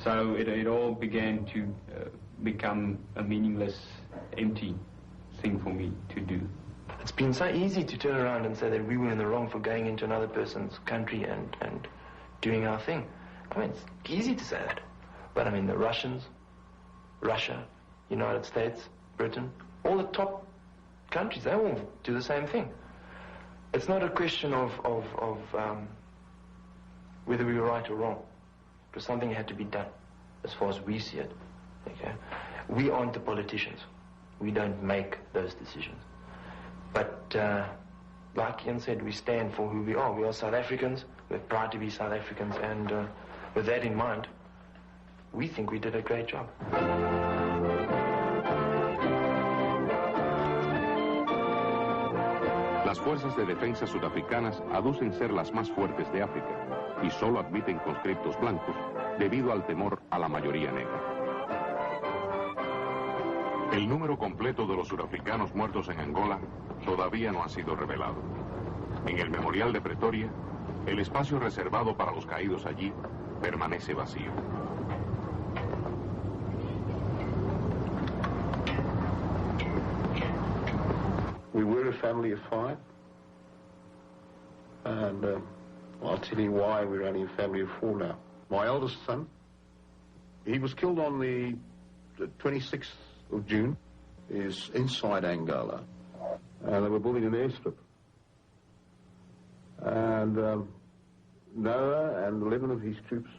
So it all began to become a meaningless, empty thing for me to do. It's been so easy to turn around and say that we were in the wrong for going into another person's country and doing our thing. I mean, it's easy to say that. But I mean, the Russians, Russia, United States, Britain, all the top countries, they all do the same thing. It's not a question of whether we were right or wrong, because something had to be done, as far as we see it. Okay? We aren't the politicians. We don't make those decisions. But like Ian said, we stand for who we are. We are South Africans. We're proud to be South Africans, and with that in mind, we think we did a great job. Las fuerzas de defensa sudafricanas aducen ser las más fuertes de África y solo admiten conscriptos blancos debido al temor a la mayoría negra. El número completo de los sudafricanos muertos en Angola todavía no ha sido revelado. En el memorial de Pretoria, el espacio reservado para los caídos allí permanece vacío. We were a family of 5, and I'll tell you why we're only a family of 4 now. My eldest son, he was killed on the 26th of June, is inside Angola, and they were building an airstrip. And Noah and 11 of his troops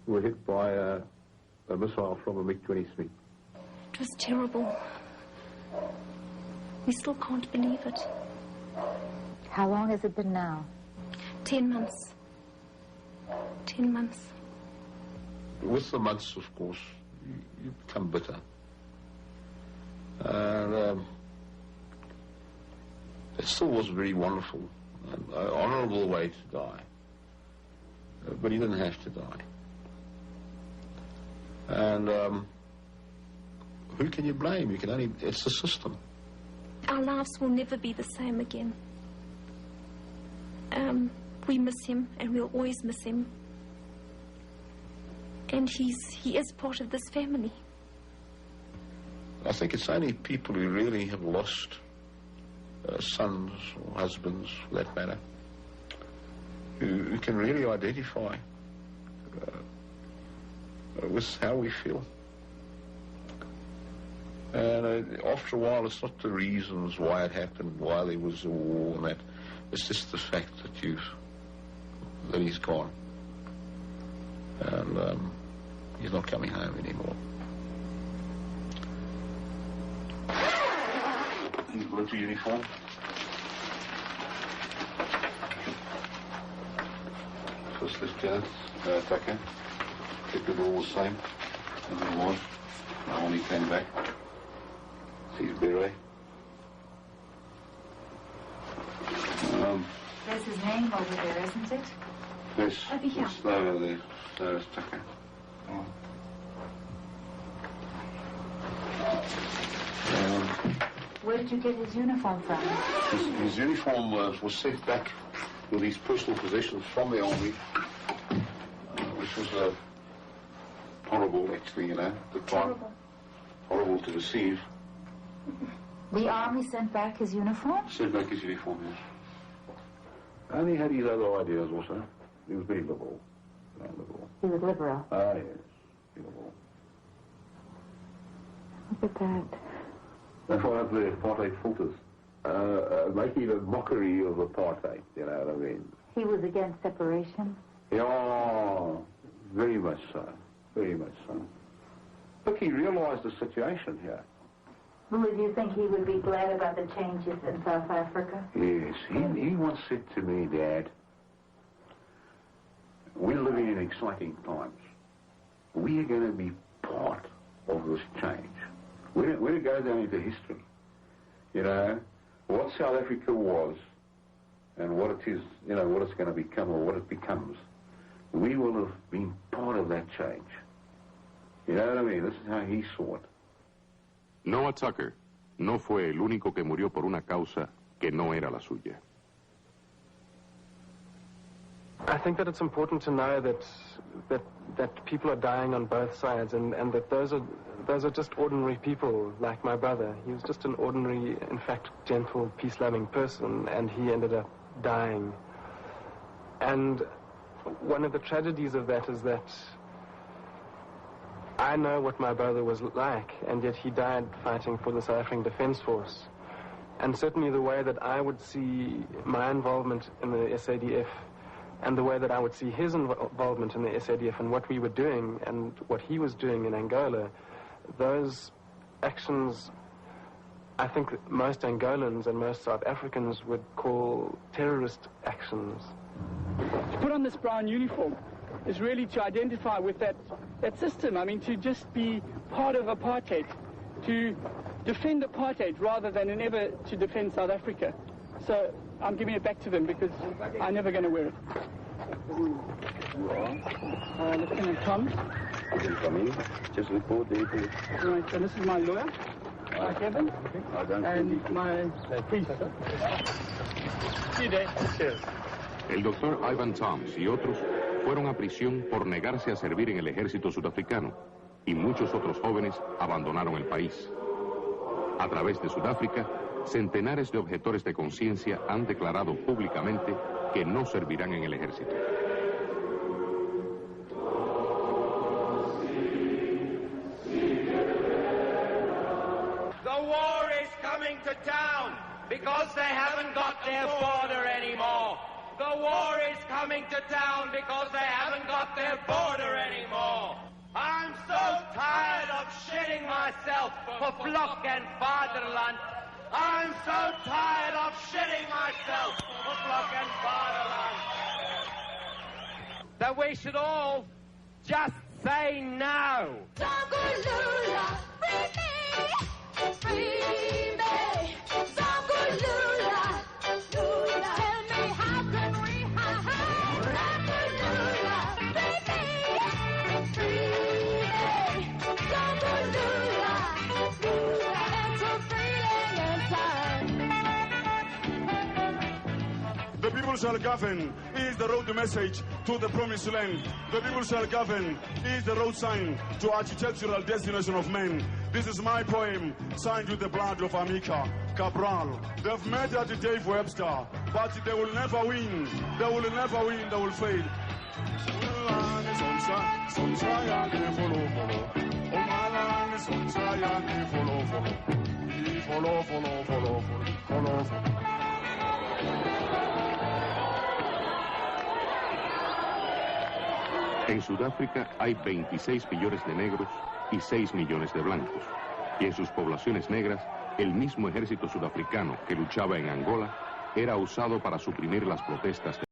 were hit by a missile from a MiG-23. It was terrible. We still can't believe it. How long has it been now? 10 months. 10 months. With the months, of course, you become bitter. And it still was very wonderful, an honourable way to die. But he didn't have to die. And who can you blame? You can only, it's the system. Our lives will never be the same again. We miss him, and we'll always miss him. And he is part of this family. I think it's only people who really have lost sons or husbands, for that matter, who can really identify with how we feel. And after a while, it's not the reasons why it happened, why there was a war and that. It's just the fact that he's gone. And he's not coming home anymore. You've got your uniform? First Lieutenant, Tucker. Kept it all the same as it was when he came back. See his beret. There's his name over there, isn't it? Yes, Over here. it's over there. So it's Tucker. Where did you get his uniform from? His uniform was sent back with his personal possessions from the army, which was horrible, actually, you know, the time. Horrible to receive. The army sent back his uniform? Sent back his uniform, yes. And he had his other ideas also. He was very liberal. He was liberal. Ah, yes, liberal. Look at that. That's one of the apartheid filters, making a mockery of apartheid, you know what I mean? He was against separation? Yeah, very much so, very much so. Look, he realised the situation here. Well, do you think he would be glad about the changes in South Africa? Yes, he once said to me, Dad, we're living in exciting times. We are going to be part of this change. We're to go down into history. You know, what South Africa was and what it is, you know, what it's going to become or what it becomes. We will have been part of that change. You know what I mean? This is how he saw it. Noah Tucker no fue el único que murió por una causa que no era la suya. I think that it's important to know that that people are dying on both sides, and that those are just ordinary people like my brother. He was just an ordinary, in fact, gentle, peace-loving person, and he ended up dying. And one of the tragedies of that is that I know what my brother was like, and yet he died fighting for the South African Defence Force. And certainly the way that I would see my involvement in the SADF and the way that I would see his involvement in the SADF and what we were doing and what he was doing in Angola, those actions, I think that most Angolans and most South Africans would call terrorist actions. To put on this brown uniform is really to identify with that system. I mean, to just be part of apartheid, to defend apartheid rather than ever to defend South Africa. So I'm giving it back to them because I'm never going to wear it. Lieutenant Tom. Come in. Just report the police. Right, and this is my lawyer, Kevin, and my priest. See you there. Cheers. El doctor Ivan Toms y otros fueron a prisión por negarse a servir en el ejército sudafricano, y muchos otros jóvenes abandonaron el país. A través de Sudáfrica, centenares de objetores de conciencia han declarado públicamente que no servirán en el ejército. The war is coming to town because they haven't got their border anymore. The war is coming to town because they haven't got their border anymore. I'm so tired of shitting myself for Block and Vaderland. I'm so tired of shitting myself for Block and Vaderland. That we should all just say no. Zangulula, free me, free me. Zangulula, Lula. Tell me how can we Zangulula, free me, Zangulula, Lula. It's a freeing time. The people shall govern is the road message to the promised land. The people shall govern is the road sign to architectural destination of men. This is my poem, signed with the blood of Amika Cabral. They've murdered Dave Webster, but they will never win. They will never win, they will fail. En Sudáfrica hay 26 millones de negros y 6 millones de blancos. Y en sus poblaciones negras, el mismo ejército sudafricano que luchaba en Angola era usado para suprimir las protestas